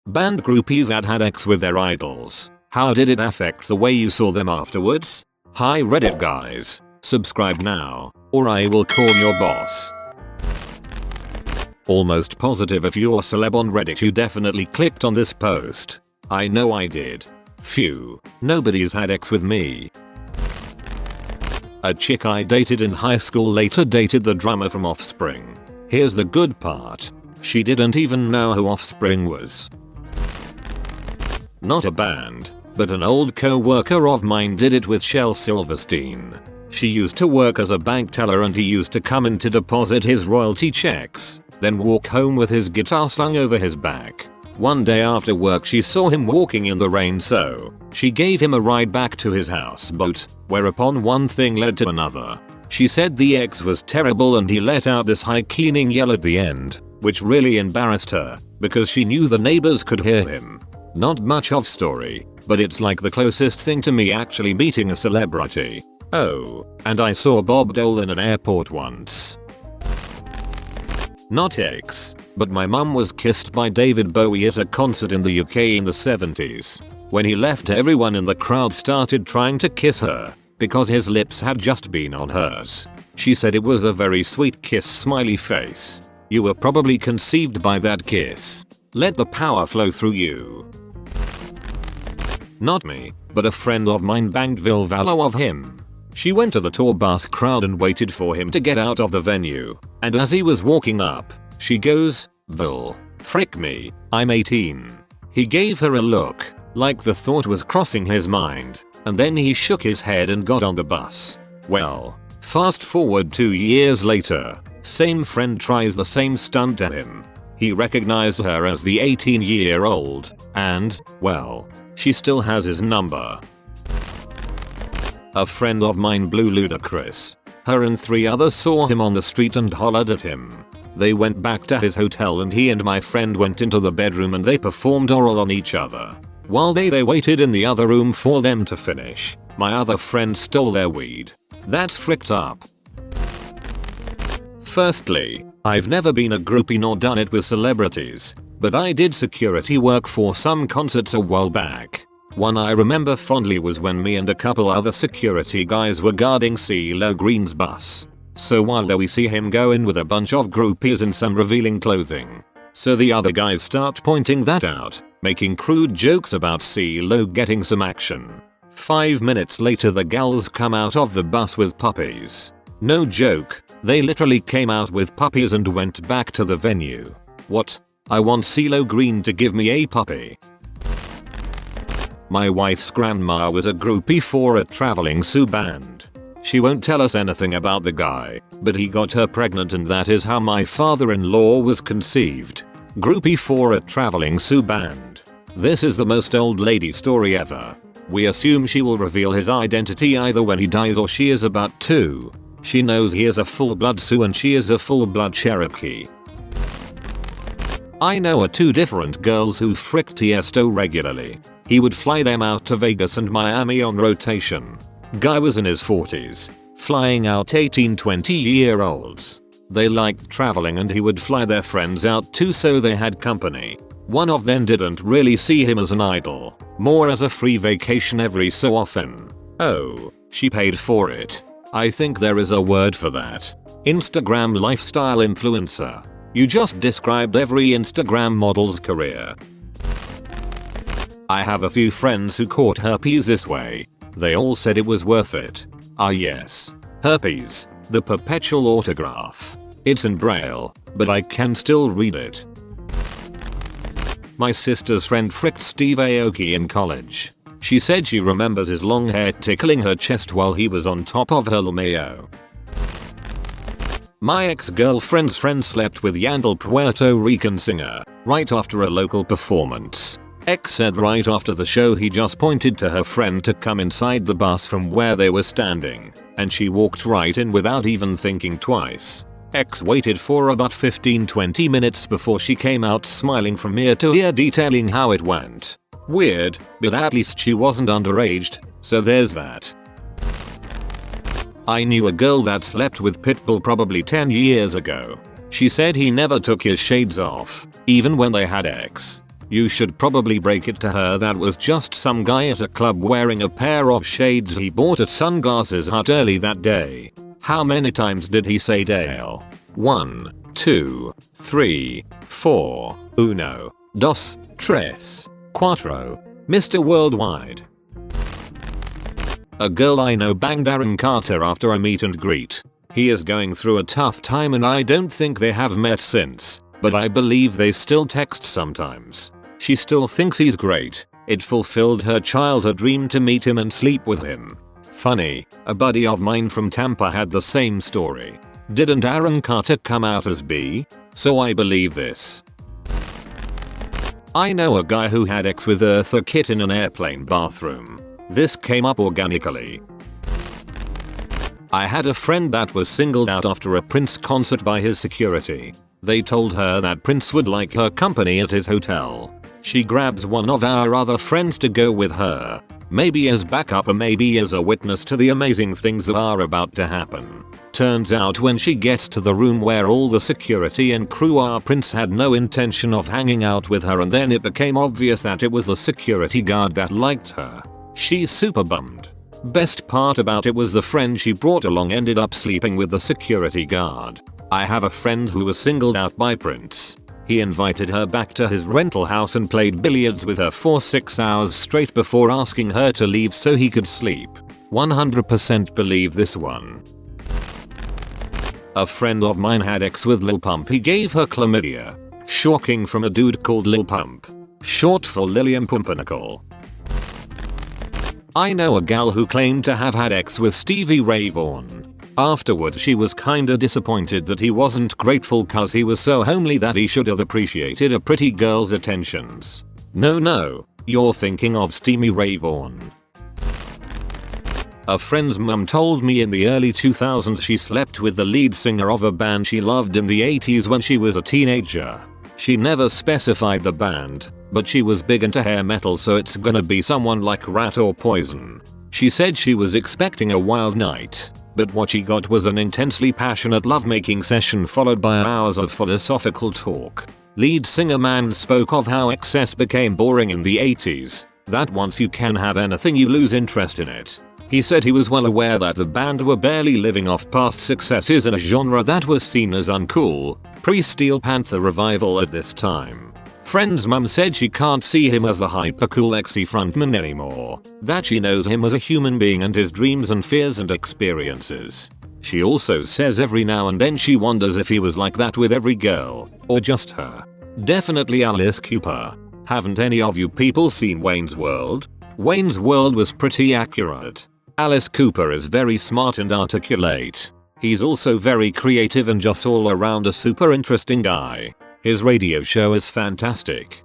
Banned groupies that had X with their idols. How did it affect the way you saw them afterwards? Hi Reddit guys. Subscribe now, or I will call your boss. Almost positive if you're a celeb on Reddit you definitely clicked on this post. I know I did. Phew, nobody's had X with me. A chick I dated in high school later dated the drummer from Offspring. Here's the good part. She didn't even know who Offspring was. Not a band, but an old co-worker of mine did it with Shel Silverstein. She used to work as a bank teller and he used to come in to deposit his royalty checks, then walk home with his guitar slung over his back. One day after work she saw him walking in the rain, so she gave him a ride back to his houseboat, whereupon one thing led to another. She said the ex was terrible and he let out this high-keening yell at the end, which really embarrassed her, because she knew the neighbors could hear him. Not much of story, but it's like the closest thing to me actually meeting a celebrity. Oh, and I saw Bob Dole in an airport once. Not X, but my mum was kissed by David Bowie at a concert in the UK in the 70s. When he left everyone in the crowd started trying to kiss her, because his lips had just been on hers. She said it was a very sweet kiss smiley face. You were probably conceived by that kiss. Let the power flow through you. Not me, but a friend of mine banged Vil Vallo of him. She went to the tour bus crowd and waited for him to get out of the venue, and as he was walking up, she goes, "Vil, frick me, I'm 18. He gave her a look, like the thought was crossing his mind, and then he shook his head and got on the bus. Well, fast forward 2 years later, same friend tries the same stunt at him. He recognized her as the 18-year-old, and, well, she still has his number. A friend of mine blew Ludacris. Her and 3 others saw him on the street and hollered at him. They went back to his hotel and he and my friend went into the bedroom and they performed oral on each other. While they waited in the other room for them to finish, my other friend stole their weed. That's fricked up. Firstly, I've never been a groupie nor done it with celebrities, but I did security work for some concerts a while back. One I remember fondly was when me and a couple other security guys were guarding CeeLo Green's bus. So while there we see him go in with a bunch of groupies in some revealing clothing. So the other guys start pointing that out, making crude jokes about CeeLo getting some action. 5 minutes later the gals come out of the bus with puppies. No joke, they literally came out with puppies and went back to the venue. What? I want CeeLo Green to give me a puppy. My wife's grandma was a groupie for a traveling Sioux band. She won't tell us anything about the guy, but he got her pregnant and that is how my father-in-law was conceived. Groupie for a traveling Sioux band. This is the most old lady story ever. We assume she will reveal his identity either when he dies or she is about to. She knows he is a full-blood Sioux and she is a full-blood Cherokee. I know 2 different girls who fricked Fiesta regularly. He would fly them out to Vegas and Miami on rotation. Guy was in his 40s, flying out 18-20-year-olds. They liked traveling and he would fly their friends out too so they had company. One of them didn't really see him as an idol, more as a free vacation every so often. Oh, she paid for it. I think there is a word for that. Instagram lifestyle influencer. You just described every Instagram model's career. I have a few friends who caught herpes this way. They all said it was worth it. Ah yes. Herpes, the perpetual autograph. It's in braille, but I can still read it. My sister's friend fricked Steve Aoki in college. She said she remembers his long hair tickling her chest while he was on top of her LMAO. My ex-girlfriend's friend slept with Yandel, Puerto Rican singer, right after a local performance. Ex said right after the show he just pointed to her friend to come inside the bus from where they were standing, and she walked right in without even thinking twice. Ex waited for about 15-20 minutes before she came out smiling from ear to ear detailing how it went. Weird, but at least she wasn't underaged, so there's that. I knew a girl that slept with Pitbull probably 10 years ago. She said he never took his shades off, even when they had X. You should probably break it to her that was just some guy at a club wearing a pair of shades he bought at Sunglasses Hut early that day. How many times did he say Dale? 1, 2, 3, 4, uno, dos, tres, cuatro, Mr. Worldwide. A girl I know banged Aaron Carter after a meet and greet. He is going through a tough time and I don't think they have met since, but I believe they still text sometimes. She still thinks he's great. It fulfilled her childhood dream to meet him and sleep with him. Funny, a buddy of mine from Tampa had the same story. Didn't Aaron Carter come out as bi? So I believe this. I know a guy who had sex with Eartha Kitt in an airplane bathroom. This came up organically. I had a friend that was singled out after a Prince concert by his security. They told her that Prince would like her company at his hotel. She grabs one of our other friends to go with her. Maybe as backup or maybe as a witness to the amazing things that are about to happen. Turns out when she gets to the room where all the security and crew are, Prince had no intention of hanging out with her, and then it became obvious that it was the security guard that liked her. She's super bummed. Best part about it was the friend she brought along ended up sleeping with the security guard. I have a friend who was singled out by Prince. He invited her back to his rental house and played billiards with her for 6 hours straight before asking her to leave so he could sleep. 100% believe this one. A friend of mine had sex with Lil Pump. He gave her chlamydia. Shocking from a dude called Lil Pump. Short for Lilium Pumpernickel. I know a gal who claimed to have had sex with Stevie Ray Vaughan. Afterwards she was kinda disappointed that he wasn't grateful cause he was so homely that he should have appreciated a pretty girl's attentions. No, you're thinking of Stevie Ray Vaughan. A friend's mum told me in the early 2000s she slept with the lead singer of a band she loved in the 80s when she was a teenager. She never specified the band, but she was big into hair metal, so it's gonna be someone like Rat or Poison. She said she was expecting a wild night, but what she got was an intensely passionate lovemaking session followed by hours of philosophical talk. Lead singer man spoke of how excess became boring in the 80s, that once you can have anything you lose interest in it. He said he was well aware that the band were barely living off past successes in a genre that was seen as uncool, pre-Steel Panther revival at this time. Friend's mum said she can't see him as the hyper-cool XE frontman anymore, that she knows him as a human being and his dreams and fears and experiences. She also says every now and then she wonders if he was like that with every girl, or just her. Definitely Alice Cooper. Haven't any of you people seen Wayne's World? Wayne's World was pretty accurate. Alice Cooper is very smart and articulate. He's also very creative and just all around a super interesting guy. His radio show is fantastic.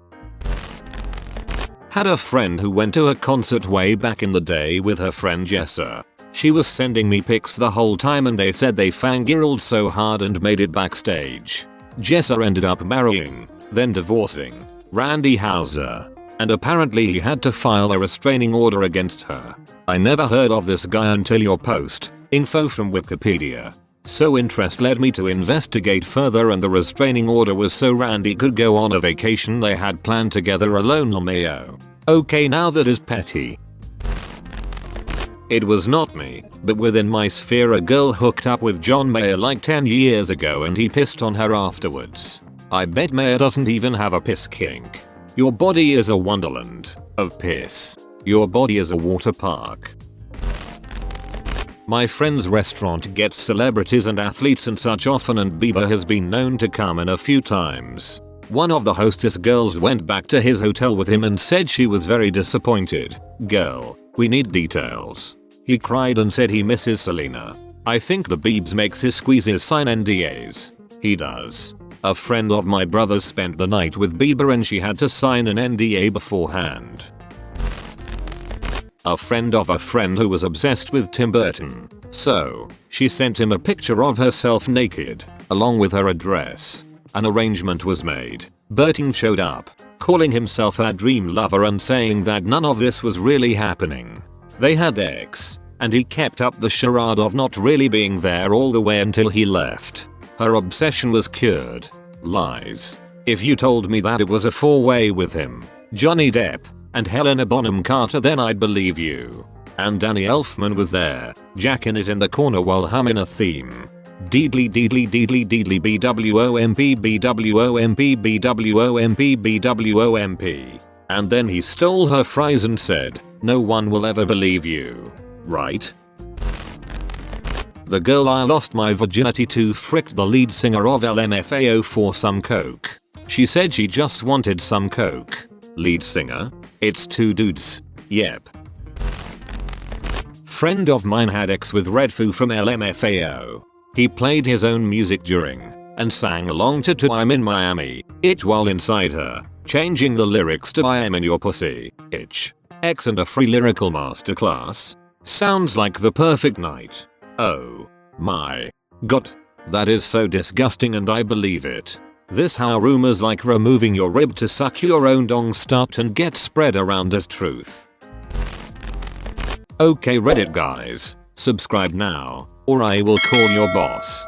Had a friend who went to a concert way back in the day with her friend Jessa. She was sending me pics the whole time and they said they fangirled so hard and made it backstage. Jessa ended up marrying, then divorcing, Randy Houser. And apparently he had to file a restraining order against her. I never heard of this guy until your post. Info from Wikipedia. So interest led me to investigate further, and the restraining order was so Randy could go on a vacation they had planned together alone. LMAO. Okay, now that is petty. It was not me, but within my sphere a girl hooked up with John Mayer like 10 years ago and he pissed on her afterwards. I bet Mayer doesn't even have a piss kink. Your body is a wonderland of piss. Your body is a water park. My friend's restaurant gets celebrities and athletes and such often, and Bieber has been known to come in a few times. One of the hostess girls went back to his hotel with him and said she was very disappointed. Girl, we need details. He cried and said he misses Selena. I think the Biebs makes his squeezes sign NDAs. He does. A friend of my brother's spent the night with Bieber and she had to sign an NDA beforehand. A friend of a friend who was obsessed with Tim Burton. So, she sent him a picture of herself naked, along with her address. An arrangement was made. Burton showed up, calling himself her dream lover and saying that none of this was really happening. They had sex, and he kept up the charade of not really being there all the way until he left. Her obsession was cured. Lies. If you told me that it was a 4-way with him, Johnny Depp, and Helena Bonham Carter, then I'd believe you. And Danny Elfman was there, jacking it in the corner while humming a theme. Deedly deedly deedly deedly BWOMP BWOMP BWOMP BWOMP. And then he stole her fries and said, "No one will ever believe you." Right? The girl I lost my virginity to fricked the lead singer of LMFAO for some coke. She said she just wanted some coke. Lead singer? It's 2 dudes. Yep. Friend of mine had ex with Redfoo from LMFAO. He played his own music during and sang along to I'm in Miami, itch while inside her, changing the lyrics to I am in your pussy, itch. X and a free lyrical masterclass. Sounds like the perfect night. Oh my god. That is so disgusting and I believe it. This how rumors like removing your rib to suck your own dong start and get spread around as truth. Okay Reddit guys, subscribe now, or I will call your boss.